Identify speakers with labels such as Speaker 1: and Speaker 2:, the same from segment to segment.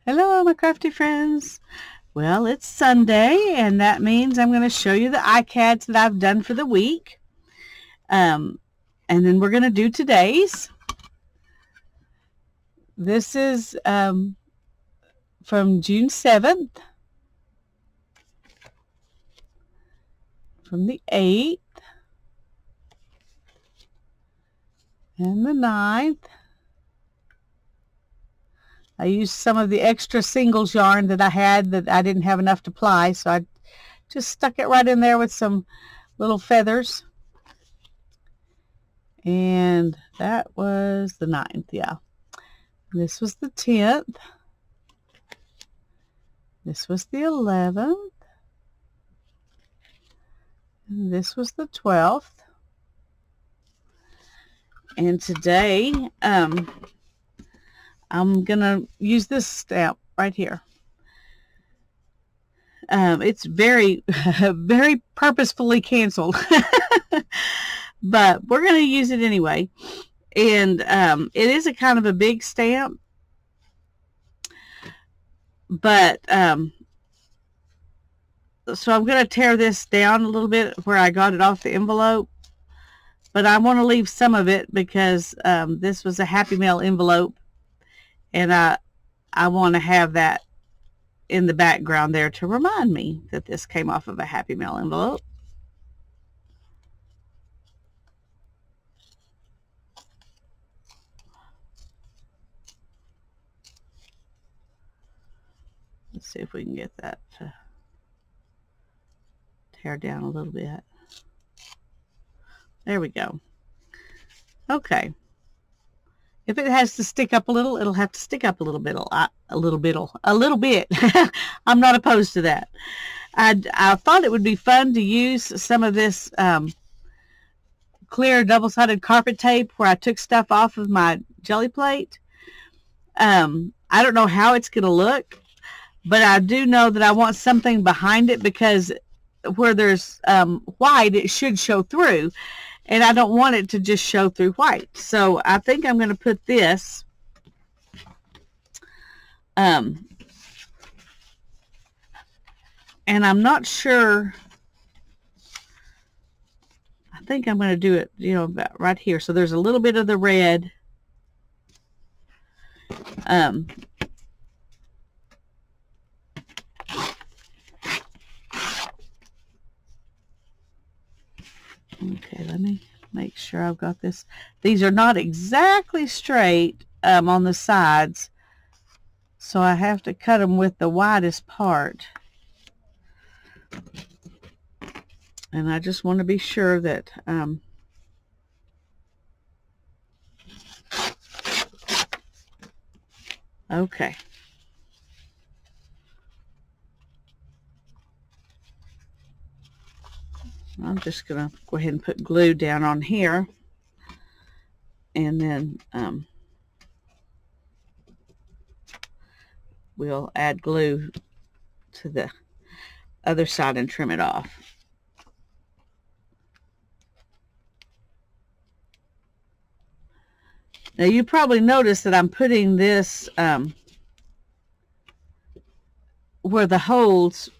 Speaker 1: Hello, my crafty friends. Well, it's Sunday, and that means I'm going to show you the iCads that I've done for the week. And then we're going to do today's. This is from June 7th, from the 8th, and the 9th. I used some of the extra singles yarn that I had that I didn't have enough to ply, so I just stuck it right in there with some little feathers. And that was the 9th, yeah. This was the 10th. This was the 11th. And this was the 12th. And today, I'm going to use this stamp right here. It's very, very purposefully canceled. But we're going to use it anyway. And it is a kind of a big stamp. But, so I'm going to tear this down a little bit where I got it off the envelope. But I want to leave some of it because this was a Happy Mail envelope. And I want to have that in the background there to remind me that this came off of a Happy Mail envelope. Let's see if we can get that to tear down a little bit. There we go. Okay. If it has to stick up a little, it'll have to stick up a little bit. A little bit. I'm not opposed to that. I thought it would be fun to use some of this clear double-sided carpet tape where I took stuff off of my jelly plate. I don't know how it's going to look, but I do know that I want something behind it because where there's white, it should show through. And I don't want it to just show through white. So I think I'm going to put this and I'm not sure. I think I'm going to do it, you know, about right here. So there's a little bit of the red. Okay, let me make sure I've got this. These are not exactly straight on the sides, so I have to cut them with the widest part. And I just want to be sure that okay. I'm just going to go ahead and put glue down on here. And then we'll add glue to the other side and trim it off. Now you probably noticed that I'm putting this where the holes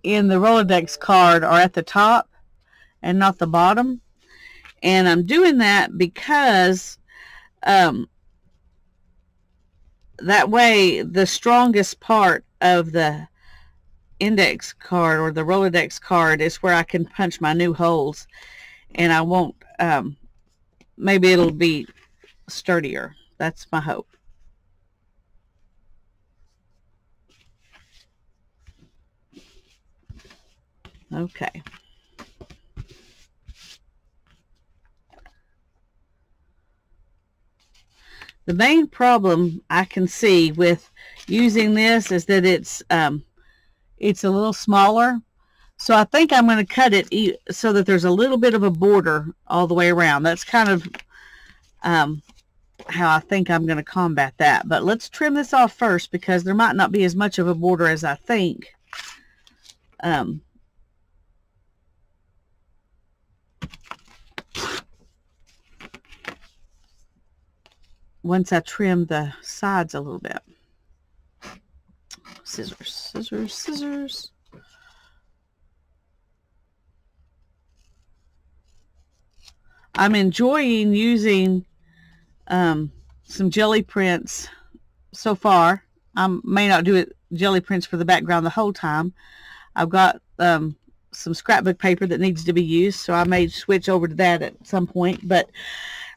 Speaker 1: in the Rolodex card are at the top and not the bottom. And I'm doing that because that way the strongest part of the index card or the Rolodex card is where I can punch my new holes, and I won't maybe it'll be sturdier. That's my hope. Okay. The main problem I can see with using this is that it's a little smaller. So I think I'm going to cut it so that there's a little bit of a border all the way around. That's kind of how I think I'm going to combat that. But let's trim this off first because there might not be as much of a border as I think. Once I trim the sides a little bit. Scissors, scissors, scissors. I'm enjoying using some jelly prints so far. I may not do it jelly prints for the background the whole time. I've got some scrapbook paper that needs to be used, so I may switch over to that at some point. But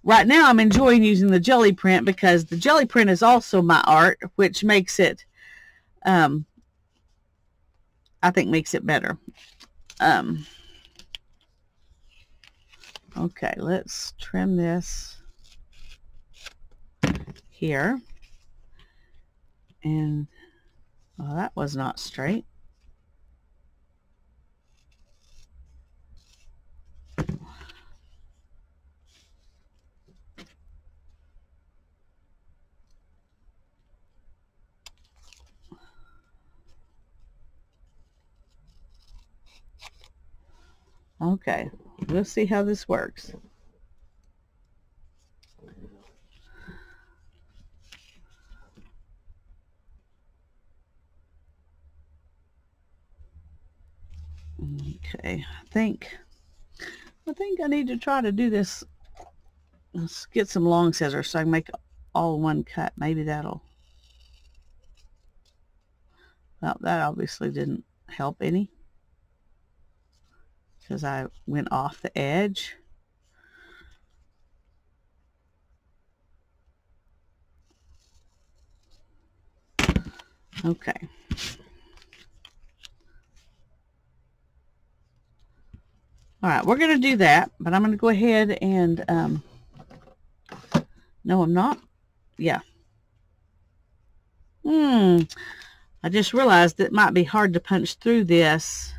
Speaker 1: right now I'm enjoying using the jelly print because the jelly print is also my art, which makes it, I think makes it better. Okay, let's trim this here. And, well, that was not straight. Okay, we'll see how this works. Okay, I think I need to try to do this. Let's get some long scissors so I can make all one cut. Maybe that'll, well, that obviously didn't help any because I went off the edge. Okay. All right, we're going to do that, but I'm going to go ahead and, no, I'm not. Yeah. I just realized it might be hard to punch through this.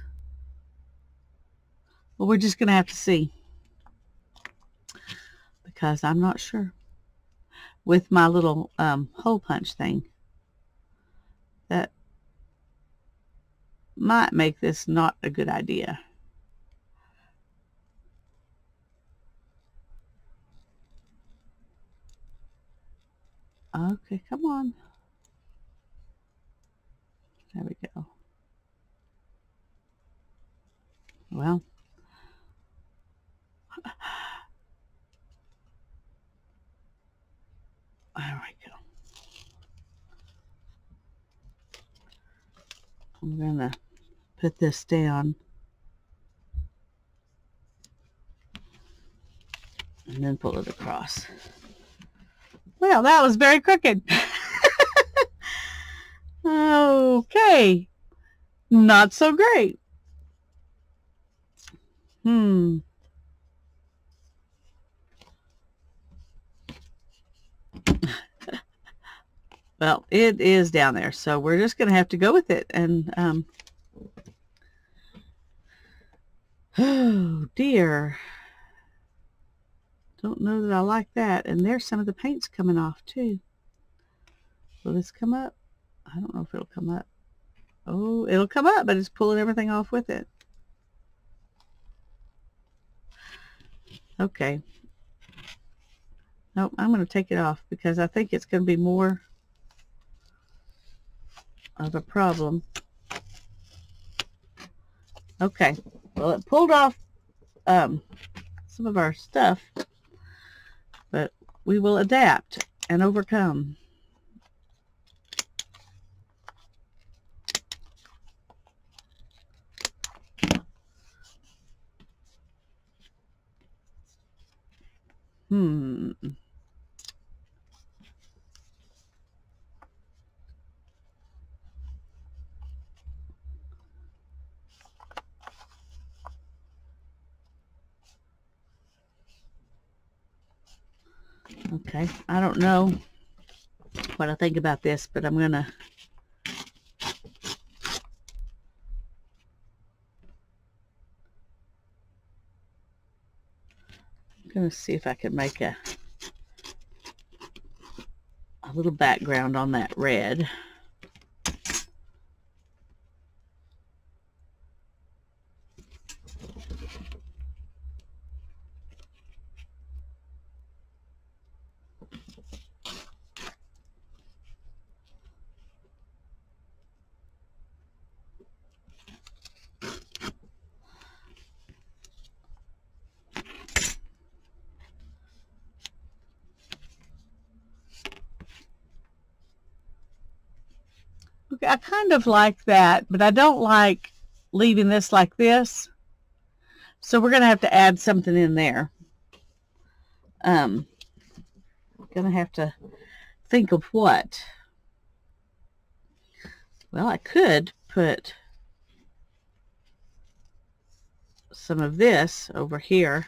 Speaker 1: Well, we're just going to have to see because I'm not sure with my little hole punch thing. That might make this not a good idea. Okay, come on. There we go. Well, there we go. I'm going to put this down and then pull it across. Well, that was very crooked. Okay. Not so great. Well, it is down there, so we're just going to have to go with it. And, oh, dear. Don't know that I like that. And there's some of the paints coming off, too. Will this come up? I don't know if it'll come up. Oh, it'll come up, but it's pulling everything off with it. Okay. Nope, I'm going to take it off because I think it's going to be more of a problem. Okay. Well, it pulled off some of our stuff, but we will adapt and overcome. Okay, I don't know what I think about this, but I'm gonna see if I can make a little background on that red. Okay, I kind of like that, but I don't like leaving this like this. So we're going to have to add something in there. Going to have to think of what. Well, I could put some of this over here.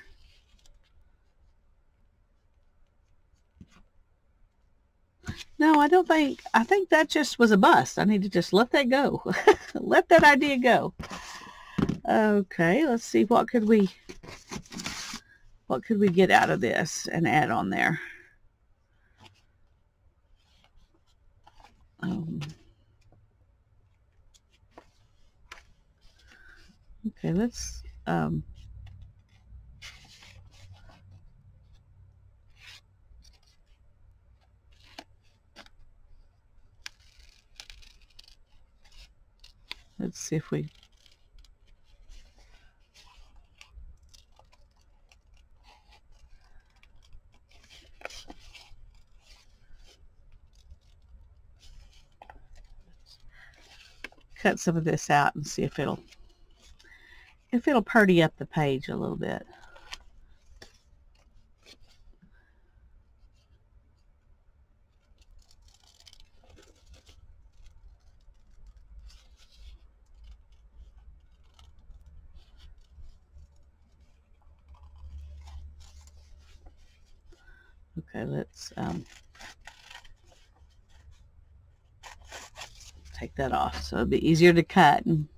Speaker 1: No, I don't think, I think that just was a bust. I need to just let that go. Let that idea go. Okay, let's see, what could we get out of this and add on there? Okay, let's see if we cut some of this out and see if it'll purdy up the page a little bit. Okay, let's take that off so it'll be easier to cut. I'm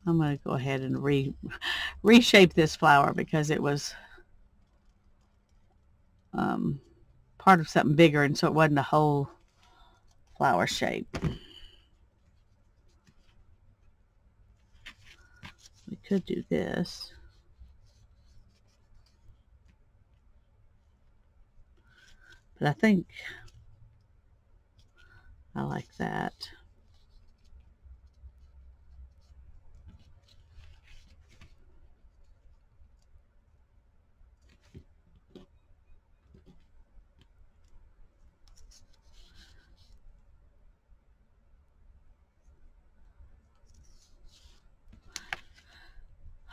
Speaker 1: going to go ahead and reshape this flower because it was part of something bigger, and so it wasn't a whole flower shape. We could do this. But I think I like that.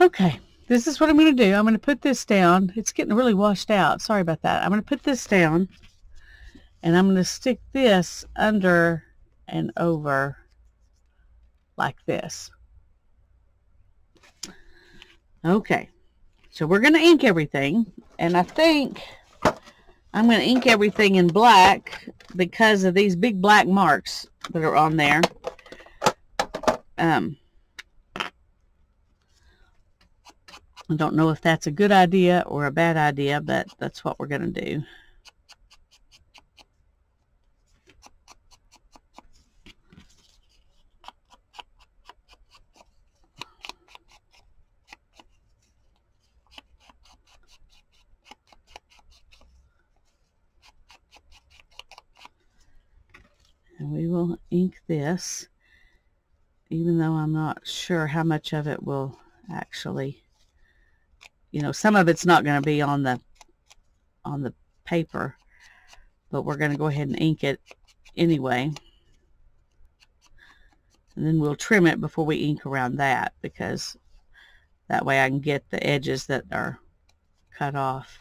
Speaker 1: Okay, this is what I'm going to do. I'm going to put this down. It's getting really washed out. Sorry about that. I'm going to put this down, and I'm going to stick this under and over like this. Okay, so we're going to ink everything, and I think I'm going to ink everything in black because of these big black marks that are on there. I don't know if that's a good idea or a bad idea, but that's what we're going to do. And we will ink this, even though I'm not sure how much of it will actually, you know, some of it's not going to be on the paper, but we're going to go ahead and ink it anyway. And then we'll trim it before we ink around that, because that way I can get the edges that are cut off.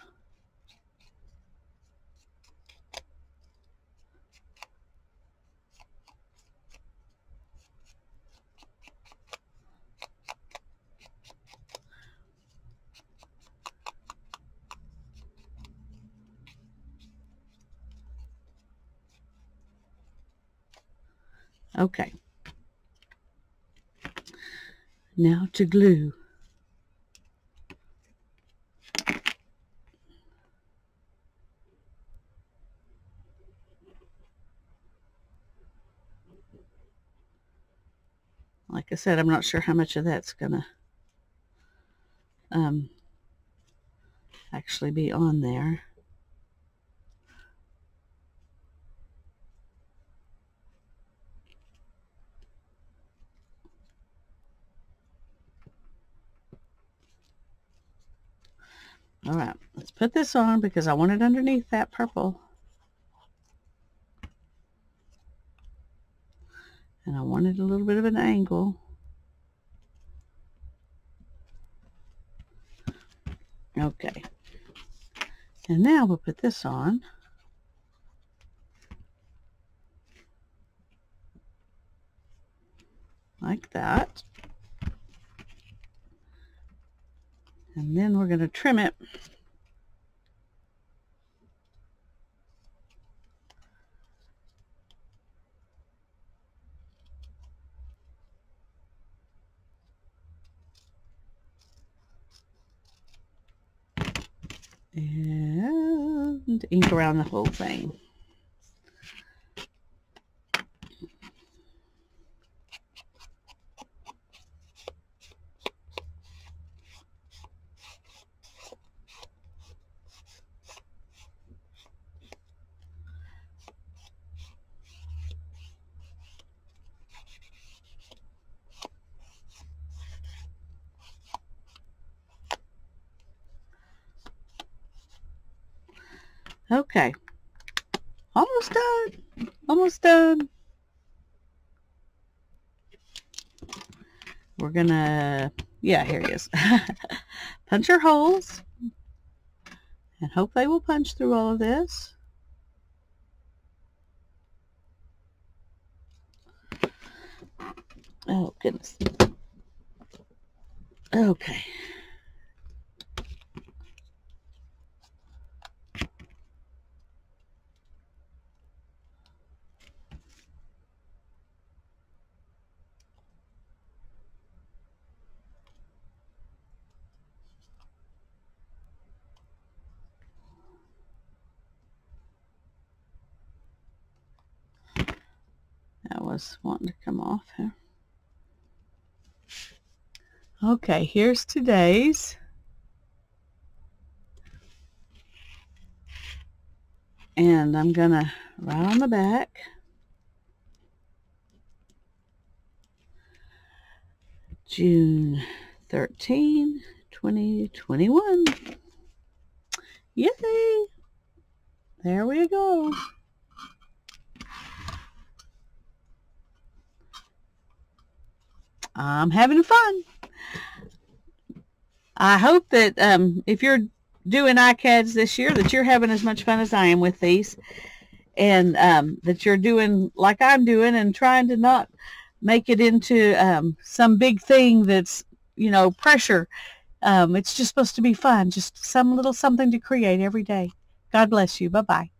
Speaker 1: Okay. Now to glue. Like I said, I'm not sure how much of that's gonna actually be on there. All right, let's put this on because I want it underneath that purple. And I wanted a little bit of an angle. Okay. And now we'll put this on. Like that. And then we're going to trim it. And ink around the whole thing. Okay, almost done, almost done. We're gonna, yeah, here he is. Punch our holes and hope they will punch through all of this. Oh, goodness. Okay. That was wanting to come off here. Okay, here's today's. And I'm gonna write on the back. June 13, 2021. Yay! There we go. I'm having fun. I hope that if you're doing iCads this year, that you're having as much fun as I am with these, and that you're doing like I'm doing and trying to not make it into some big thing that's, you know, pressure. It's just supposed to be fun, just some little something to create every day. God bless you. Bye-bye.